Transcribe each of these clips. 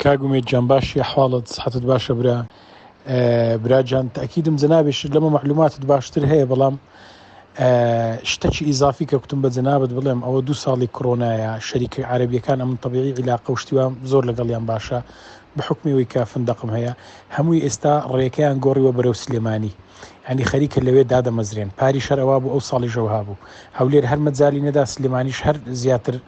كاغومي جنباشي حوالد صحة باشا براجان تأكيد مزنابش لما معلومات باشتر هي بلام اشتكي إضافي كنتم بزنابت بلام أو 2 ساڵی كورونا شركة عربية كان من طبيعي علاقة واشتوام زور لقليان باشا بحكمي ويكا فندقم هيا هموي استا ريكيان قوري وبرو سليماني يعني خريك اللي دادا مزرين باري شروابو أو صالي جوهابو هولير هر متزالي ندا سليماني شهر زياتر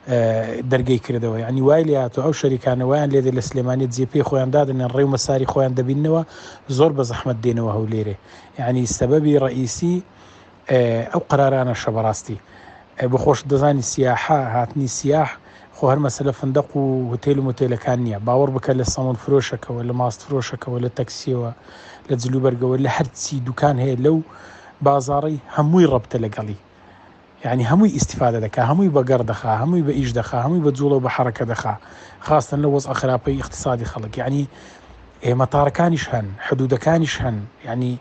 دەرگەی کردەوە یعنی وای لێهاتوو ئەو شەریکانەوەیان لێدە لە سلێمانی جێپی خۆیان دادنێن ڕێو مەساری خۆیان دەبینەوە زۆر بە زەحمەت دێنەوە هەولێرێ یعنی سەبەبی ڕئیسی ئەو قرارانە شەبەڕاستی بخۆش دەزانی سیاحە هاتنی سیاح خۆ هەر مەسەلە فندق و هۆتێل و مۆتێلەکان نییە باوەڕ بکە لە سەمون فرۆشەکەەوە لە ماست فرۆشەکەەوە لە تەکسیەوە لە جلوبەرگەوە لە هەرچی دوکان هەیە لەو بازاڕی هەمووی ڕەبتە لەگەڵی يعني هموي استفادة دكا هموي بقر دخا هموي بإيش دخا هموي بتزولو بحركة دخا خاصة لو وضع خرابي اقتصادي خلق يعني مطار كانش هن حدود كانش هن يعني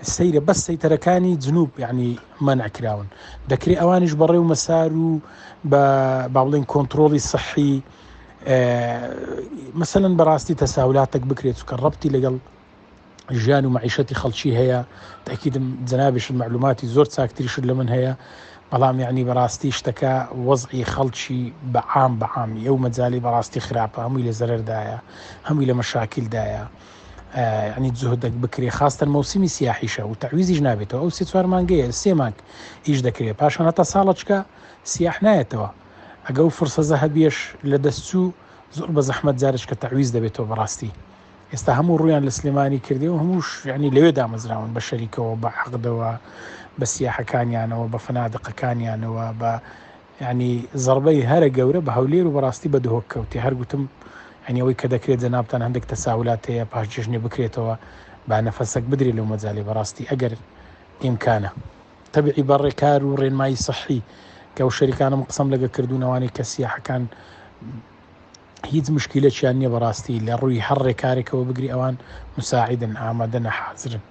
السيرة بس سيتركاني جنوب يعني منع كراون دكري أوانش بري ومسارو بابلين كنترولي صحي مثلا براستي تساؤلاتك بكري تقربتي لقل جان ومعيشتي خلشي هي تأكيد زنابش المعلومات زور ساكتريش لمن هي بەڵام يعني بەڕاستی شتەکە وەزعی خەڵکی بەعام یەو مەجای بەڕاستی خراپە هەمووی لە زەرەردایە هەمووی لە مەشاکیلدایە يعني جهدك بکرێ خاستن موسمی سیاحیشە و تعویزیش نابێتەوە ئەو 3-4 مانگەیە 3 مانگ ئیش دەکرێت پاشان هەتا ساڵەچکە سیاح نایەتەوە ئەگە و فرسەزە هەبێش لە دەستچوو زۆر بە زەحمەت جارێککە تعویز دەبێتەوە بەڕاستی ئێستا هەموو ڕویان لە سلێمانی کردی و هەمووش يعني لەوێ دامەزراون بە شەریکەوە بە حەقدەوە بە سیاحەکانیانەوە بە فەنادقەکانیانەوە بە يعني زەربەی هەرە گەورە بە هەولێر و بەڕاستی بە دهۆک کەوتی هەرگوتم يعني ئەوەی کە دەکرێت جەنابتان هەندێک تەساؤلات هەیە پاش جژنێ بکرێتەوە با نەفەسەک بدرێت لەو مەجاڵێ بەڕاستی ئەگەر ئیمکانە تەبیعی بەڕێکار و ڕێنمایی سەحی کە ئەو شەریکانم قسەم لەگە کردوونەوانی کە سیاحەکان هیچ مشکلەیەکیان نییە بەڕاستی لە ڕووی هەر ڕێکارێکەوە بگری ئەوان مساعدن ئامادەن حازرن